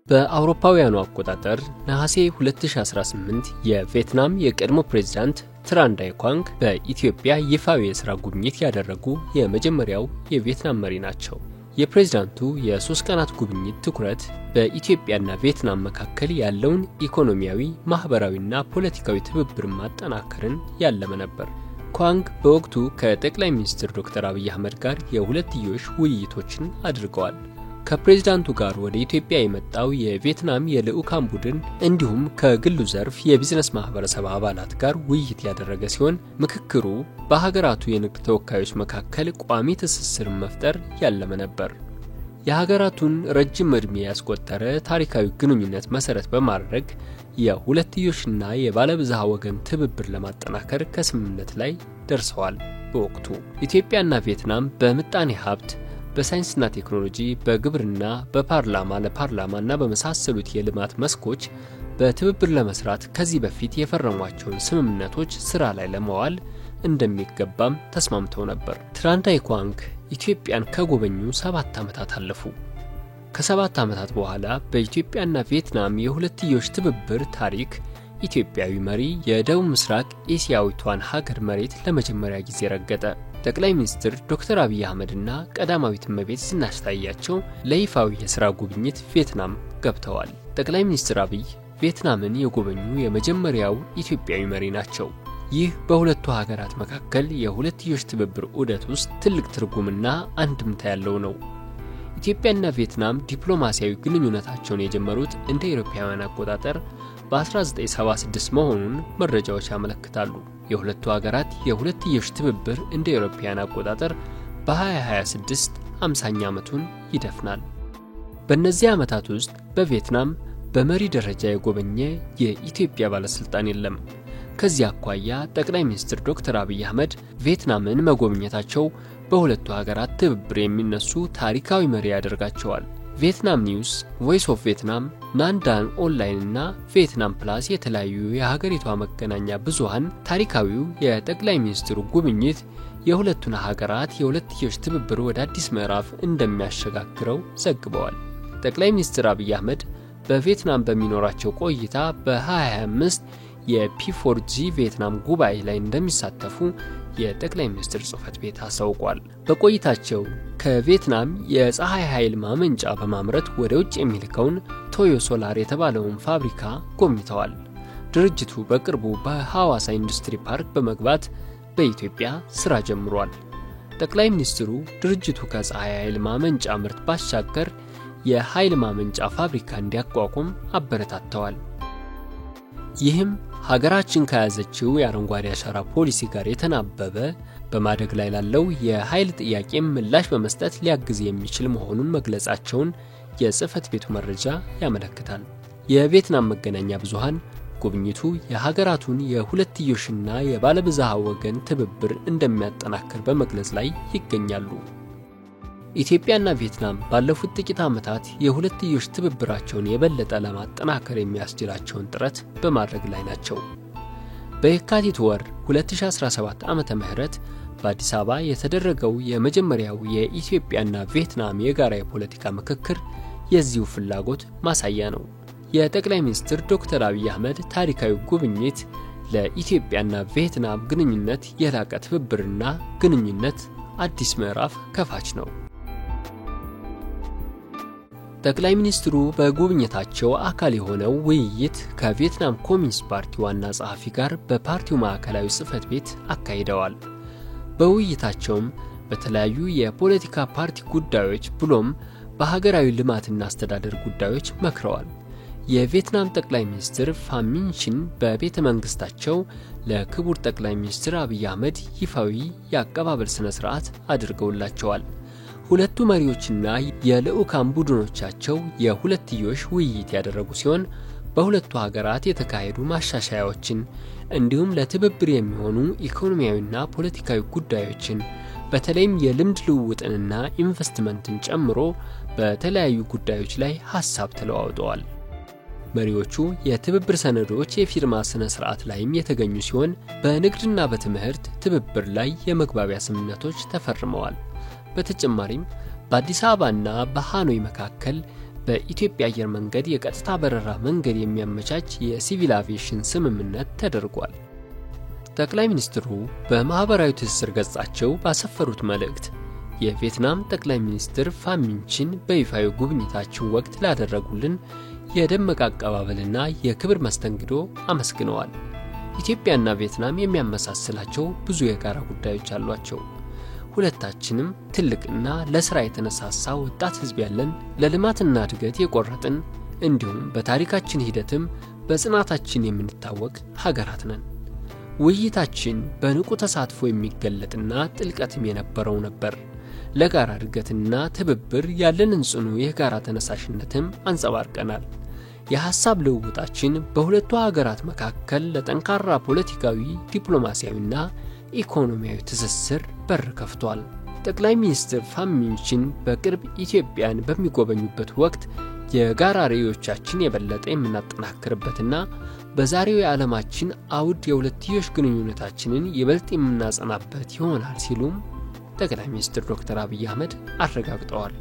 በአውሮፓውያኑ አቆጣጠር ነሐሴ 2018 የቪየትናም የቀድሞ ፕሬዝዳንት ትራን ዳይ ኳንግ በኢትዮጵያ ይፋዊ የሥራ ጉብኝት ያደረጉ የመጀመሪያው የቪየትናም መሪ ናቸው። የፕሬዝዳንቱ የ3 ቀናት ጉብኝት ትኩረት በኢትዮጵያና ቪየትናም መካከል ያለውን ኢኮኖሚያዊ፣ ማህበራዊና ፖለቲካዊ ትብብር ማጠናከርን ያለመ ነበር። ኳንግ በወቅቱ ከጠቅላይ ሚኒስትር ዶክተር አብይ አህመድ ጋር የሁለትዮሽ ውይይቶችን አድርገዋል። ከፕሬዝዳንቱ ጋር ወደ ኢትዮጵያ የመጣው የቪየትናም የልዑካን ቡድን እንዲሁም ከግሉ ዘርፍ የቢዝነስ ማህበረሰብ አባላት ጋር ውይይት ያደረገ ሲሆን ምክክሩ በሀገራቱ የንግድ ተወካዮች መካከል ቋሚ ትስስር መፍጠር ያለመ ነበር። የሀገራቱን ረጅም ዕድሜ ያስቆጠረ ታሪካዊ ግንኙነት መሰረት በማድረግ የሁለትዮሽና የባለብዝሃ ወገን ትብብር ለማጠናከር ከስምምነት ላይ ደርሰዋል። በወቅቱ ኢትዮጵያና ቪየትናም በምጣኔ ሀብት፣ በሳይንስና ቴክኖሎጂ፣ በግብርና፣ በፓርላማና በመሳሰሉት የልማት መስኮች በትብብር ለመስራት ከዚህ በፊት የፈረሟቸውን ስምምነቶች ስራ ላይ ለማዋል እንደሚገባም ተስማምተው ነበር። ትራን ዳይ ኳንግ ኢትዮጵያን ከጎበኙ 7 ዓመታት አለፉ። ከ7 ዓመታት በኋላ በኢትዮጵያና ቪየትናም የሁለትዮሽ ትብብር ታሪክ ኢትዮጵያዊ መሪ የደቡብ ምስራቅ ኤሲያዊቷን ሀገር መሬት ለመጀመሪያ ጊዜ ረገጠ። ጠቅላይ ሚኒስትር ዶክተር አብይ አህመድና ቀዳማዊት እመቤት ዝናሽ ታያቸው ለይፋዊ የሥራ ጉብኝት ቪየትናም ገብተዋል። ጠቅላይ ሚኒስትር አብይ ቪየትናምን የጎበኙ የመጀመሪያው ኢትዮጵያዊ መሪ ናቸው። ይህ በሁለቱ ሀገራት መካከል የሁለትዮሽ ትብብር ዑደት ውስጥ ትልቅ ትርጉምና አንድምታ ያለው ነው። ኢትዮጵያና ቪየትናም ዲፕሎማሲያዊ ግንኙነታቸውን የጀመሩት እንደ አውሮፓውያን አቆጣጠር በ1976 መሆኑን መረጃዎች ያመለክታሉ። የሁለቱ ሀገራት የሁለትዮሽ ትብብር እንደ አውሮፓውያን አቆጣጠር በ2026 50ኛ ዓመቱን ይደፍናል። በእነዚህ ዓመታት ውስጥ በቪየትናም በመሪ ደረጃ የጎበኘ የኢትዮጵያ ባለስልጣን የለም። ከዚህ አኳያ ጠቅላይ ሚኒስትር ዶክተር አብይ አህመድ ቪየትናምን መጎብኘታቸው በሁለቱ ሀገራት ትብብር የሚነሱ ታሪካዊ መሪ ያደርጋቸዋል። ቪየትናም ኒውስ፣ ቮይስ ኦፍ ቪየትናም፣ ናንዳን ኦንላይን እና ቪየትናም ፕላስ የተለያዩ የሀገሪቷ መገናኛ ብዙሃን ታሪካዊው የጠቅላይ ሚኒስትሩ ጉብኝት የሁለቱን ሀገራት የሁለትዮሽ ትብብር ወደ አዲስ ምዕራፍ እንደሚያሸጋግረው ዘግበዋል። ጠቅላይ ሚኒስትር አብይ አህመድ በቪየትናም በሚኖራቸው ቆይታ በ2025 የፒ4ጂ ቪየትናም ጉባኤ ላይ እንደሚሳተፉ የጠቅላይ ሚኒስትር ጽሕፈት ቤት አሳውቋል። በቆይታቸው ከቪየትናም የፀሐይ ኃይል ማመንጫ በማምረት ወደ ውጭ የሚልከውን ቶዮ ሶላር የተባለውን ፋብሪካ ጎብኝተዋል። ድርጅቱ በቅርቡ በሐዋሳ ኢንዱስትሪ ፓርክ በመግባት በኢትዮጵያ ስራ ጀምሯል። ጠቅላይ ሚኒስትሩ ድርጅቱ ከፀሐይ ኃይል ማመንጫ ምርት ባሻገር የኃይል ማመንጫ ፋብሪካ እንዲያቋቁም አበረታተዋል። ይህም ሀገራችን ከያዘችው የአረንጓዴ አሻራ ፖሊሲ ጋር የተናበበ በማደግ ላይ ላለው የኃይል ጥያቄም ምላሽ በመስጠት ሊያግዝ የሚችል መሆኑን መግለጻቸውን የጽሕፈት ቤቱ መረጃ ያመለክታል። የቪየትናም መገናኛ ብዙሃን ጉብኝቱ የሀገራቱን የሁለትዮሽና የባለብዝሃ ወገን ትብብር እንደሚያጠናክር በመግለጽ ላይ ይገኛሉ። ኢትዮጵያና ቪየትናም ባለፉት ጥቂት ዓመታት የሁለትዮሽ ትብብራቸውን የበለጠ ለማጠናከር የሚያስችላቸውን ጥረት በማድረግ ላይ ናቸው። በየካቲት ወር 2017 ዓመተ ምህረት በአዲስ አበባ የተደረገው የመጀመሪያው የኢትዮጵያና ቪየትናም የጋራ የፖለቲካ ምክክር የዚሁ ፍላጎት ማሳያ ነው። የጠቅላይ ሚኒስትር ዶክተር አብይ አህመድ ታሪካዊ ጉብኝት ለኢትዮጵያና ቪየትናም ግንኙነት የላቀ ትብብርና ግንኙነት አዲስ ምዕራፍ ከፋች ነው። ጠቅላይ ሚኒስትሩ በጉብኝታቸው አካል የሆነው ውይይት ከቪየትናም ኮሚኒስት ፓርቲ ዋና ጸሐፊ ጋር በፓርቲው ማዕከላዊ ጽሕፈት ቤት አካሂደዋል። በውይይታቸውም በተለያዩ የፖለቲካ ፓርቲ ጉዳዮች ብሎም በሀገራዊ ልማትና አስተዳደር ጉዳዮች መክረዋል። የቪየትናም ጠቅላይ ሚኒስትር ፋም ሚንቺን በቤተ መንግስታቸው ለክቡር ጠቅላይ ሚኒስትር አብይ አህመድ ይፋዊ የአቀባበል ስነ ስርዓት አድርገውላቸዋል። ሁለቱ መሪዎችና የልዑካን ቡድኖቻቸው የሁለትዮሽ ውይይት ያደረጉ ሲሆን በሁለቱ ሀገራት የተካሄዱ ማሻሻያዎችን እንዲሁም ለትብብር የሚሆኑ ኢኮኖሚያዊና ፖለቲካዊ ጉዳዮችን በተለይም የልምድ ልውውጥንና ኢንቨስትመንትን ጨምሮ በተለያዩ ጉዳዮች ላይ ሐሳብ ተለዋውጠዋል። መሪዎቹ የትብብር ሰነዶች የፊርማ ስነ ስርዓት ላይም የተገኙ ሲሆን በንግድና በትምህርት ትብብር ላይ የመግባቢያ ስምምነቶች ተፈርመዋል። በተጨማሪም በአዲስ አበባና በሃኖይ መካከል በኢትዮጵያ አየር መንገድ የቀጥታ በረራ መንገድ የሚያመቻች የሲቪል አቪዬሽን ስምምነት ተደርጓል። ጠቅላይ ሚኒስትሩ በማህበራዊ ትስስር ገጻቸው ባሰፈሩት መልእክት የቪየትናም ጠቅላይ ሚኒስትር ፋም ሚንቺን በይፋዊ ጉብኝታቸው ወቅት ላደረጉልን የደመቀ አቀባበልና የክብር መስተንግዶ አመስግነዋል። ኢትዮጵያና ቪየትናም የሚያመሳስላቸው ብዙ የጋራ ጉዳዮች አሏቸው። ሁለታችንም ትልቅና ለሥራ የተነሳሳ ወጣት ሕዝብ ያለን፣ ለልማትና እድገት የቆረጥን እንዲሁም በታሪካችን ሂደትም በጽናታችን የምንታወቅ ሀገራት ነን። ውይይታችን በንቁ ተሳትፎ የሚገለጥና ጥልቀትም የነበረው ነበር። ለጋራ እድገትና ትብብር ያለንን ጽኑ የጋራ ተነሳሽነትም አንጸባርቀናል። የሐሳብ ልውውጣችን በሁለቱ ሀገራት መካከል ለጠንካራ ፖለቲካዊ፣ ዲፕሎማሲያዊና ኢኮኖሚያዊ ትስስር በር ከፍቷል። ጠቅላይ ሚኒስትር ፋም ሚንቺን በቅርብ ኢትዮጵያን በሚጎበኙበት ወቅት የጋራ ራዕዮቻችን የበለጠ የምናጠናክርበትና በዛሬው የዓለማችን አውድ የሁለትዮሽ ግንኙነታችንን ይበልጥ የምናጸናበት ይሆናል ሲሉም ጠቅላይ ሚኒስትር ዶክተር አብይ አህመድ አረጋግጠዋል።